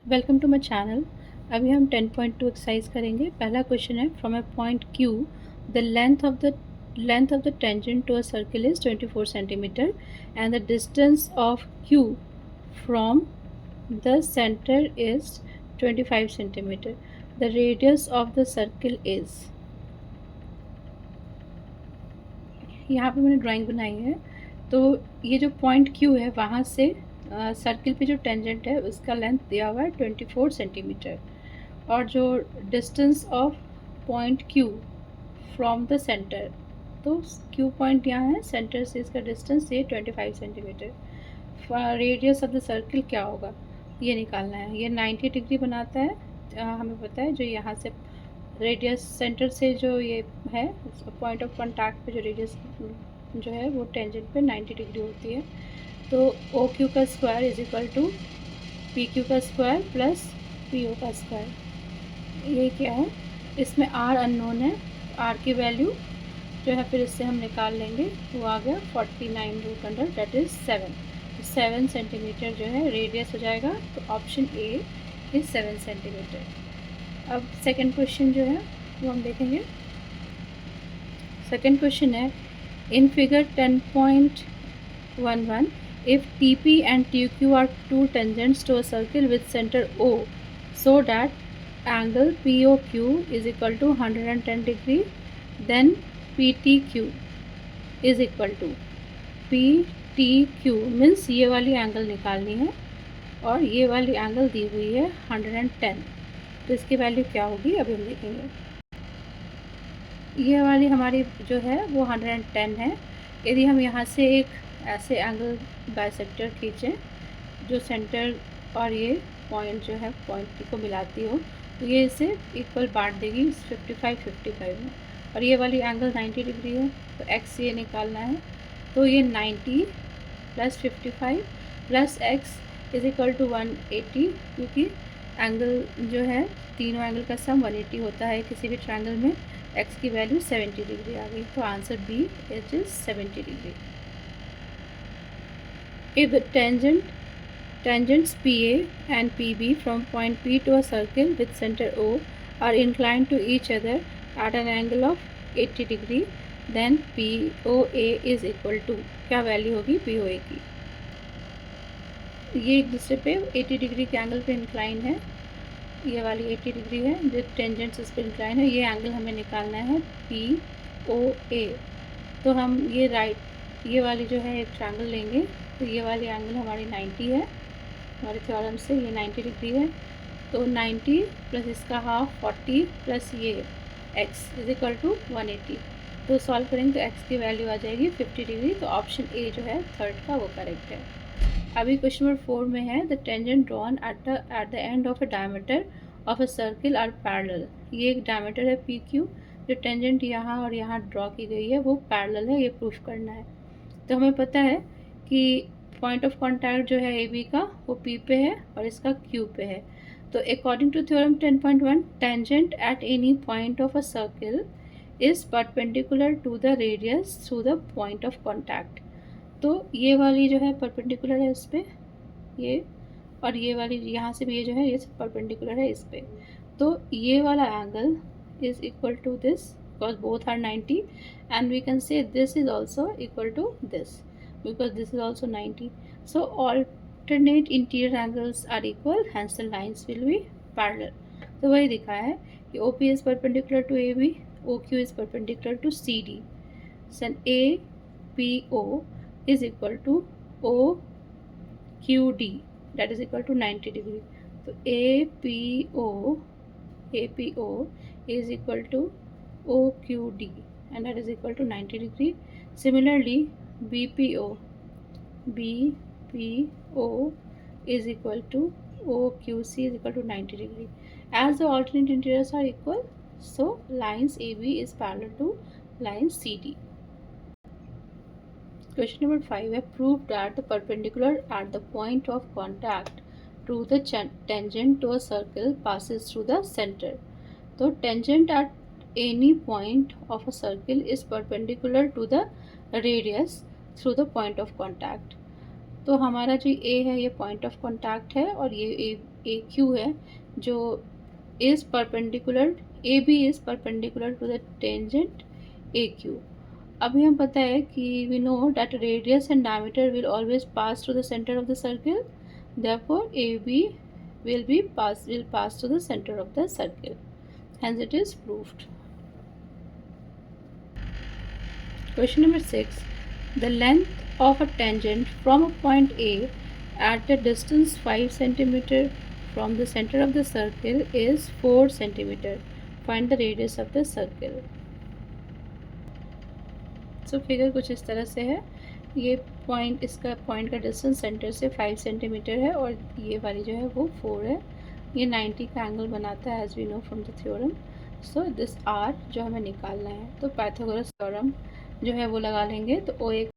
Welcome to my channel. अभी हम 10.2 exercise करेंगे। पहला क्वेश्चन है, from a point Q the length of the tangent to a circle is 24 centimetre and the distance of Q फ्रॉम the centre is 25 centimetre. The radius of the circle is. यहाँ पे मैंने drawing बनाई है। तो ये जो पॉइंट Q है वहाँ से सर्किल पे जो टेंजेंट है उसका लेंथ दिया हुआ है 24 सेंटीमीटर, और जो डिस्टेंस ऑफ पॉइंट Q फ्रॉम द सेंटर, तो Q पॉइंट यहाँ है, सेंटर से इसका डिस्टेंस ये 25 centimetre. Radius of the circle क्या होगा ये निकालना है। ये 90 डिग्री बनाता है। हमें पता है जो यहाँ से रेडियस सेंटर से जो ये है पॉइंट ऑफ कॉन्टैक्ट पे जो रेडियस जो है वो टेंजेंट पे 90 डिग्री होती है। तो ओ क्यू का square is equal to p q का स्क्वायर प्लस पी ओ का स्क्वायर। ये क्या है, इसमें आर अननोन है, आर की वैल्यू जो है फिर इससे हम निकाल लेंगे, वो आ गया 49 root under that is 7 centimetre जो है रेडियस हो जाएगा। तो ऑप्शन ए इज 7 सेंटीमीटर। अब सेकंड क्वेश्चन जो है वो हम देखेंगे। सेकंड क्वेश्चन है, in figure 10.11 if TP and TQ are two tangents to a circle with center O so that angle POQ is equal to 110 degree, then PTQ is equal to PTQ means ये वाली angle निकालनी है और ये वाली angle दी हुई है 110। तो इसकी वैल्यू क्या होगी अभी हम देखेंगे। ये वाली हमारी जो है वो 110 है। यदि हम यहाँ से एक ऐसे एंगल बाइसेक्टर खींचें जो सेंटर और ये पॉइंट जो है पॉइंट को मिलाती हो, तो ये इसे इक्वल बांट देगी 55 में, और ये वाली एंगल 90 डिग्री है। तो एक्स ये निकालना है। तो ये 90 plus 55 plus x is equal to 180, क्योंकि एंगल जो है तीनों एंगल का सम 180 होता है किसी भी ट्रायंगल में। एक्स की वैल्यू 70 डिग्री आ गई। तो answer B it is 70 degree. If the tangents PA and PB from point P to a circle with center O are inclined to each other at an angle of 80 degree, then POA is equal to, क्या value होगी POA की। ये एक दूसरे पे 80 degree के angle पे incline है, ये वाली 80 डिग्री है, जो टेंजेंट्स इस पर इंक्लाइन है। ये एंगल हमें निकालना है POA। तो हम ये ये वाली जो है एक ट्रायंगल लेंगे। तो ये वाली एंगल हमारी 90 है, हमारे थ्योरम से ये 90 डिग्री है। तो 90 प्लस इसका हाफ 40 प्लस ये x इज इक्वल टू 180। तो सॉल्व करेंगे तो x की वैल्यू आ जाएगी 50 डिग्री। तो ऑप्शन ए जो है थर्ड का वो करेक्ट है। अभी क्वेश्चन नंबर 4 में है, the tangent drawn at the end of a diameter of a circle are parallel. ये एक डायमीटर है पी क्यू, जो टेंजेंट यहाँ और यहाँ ड्रॉ की गई है वो पैरेलल है, ये प्रूफ करना है। तो हमें पता है कि पॉइंट ऑफ कॉन्टैक्ट जो है ए बी का वो पी पे है और इसका क्यू पे है। तो according to theorem 10.1 tangent at any point of a circle is perpendicular to the radius through the point of contact. तो ये वाली जो है परपेंडिकुलर है इस पर, ये, और ये वाली यहाँ से भी ये जो है ये परपेंडिकुलर है इस पर। तो ये वाला angle is equal to this because both are 90, and we can say this is also equal to this because this is also 90. So alternate interior angles are equal, hence the lines will be parallel. तो वही दिखाया है कि OP is perpendicular to AB, OQ is perpendicular to CD, then APO is equal to OQD, that is equal to 90 degree. तो APO is equal to OQD and that is equal to 90 degree. Similarly, BPO is equal to OQC is equal to 90 degree. As the alternate interiors are equal, so lines AB is parallel to line CD. Question number 5 है, prove that the perpendicular at the point of contact to the tangent to a circle passes through the center. तो tangent at any point of a circle is perpendicular to the radius through the point of contact. तो हमारा जो A है ये point of contact है और ये ए Q है जो is perpendicular, A B is perpendicular to the tangent A Q. अभी हम पता है कि we know that radius and diameter will always pass through the centre of the circle, therefore AB will pass to the center of the circle, hence it is proved. Question number 6. The length of a tangent from a point A at a distance 5 centimeter from the center of the circle is 4 centimeter. Find the radius of the circle. So figure कुछ इस तरह से है, ये point, इसका point का distance centre से 5 centimetre है और ये वाली जो है वो 4 है। ये 90 का एंगल बनाता है as we know from the theorem. So this are जो हमें निकालना है, तो पाइथागोरस थ्योरम जो है वो लगा लेंगे। तो ओ ए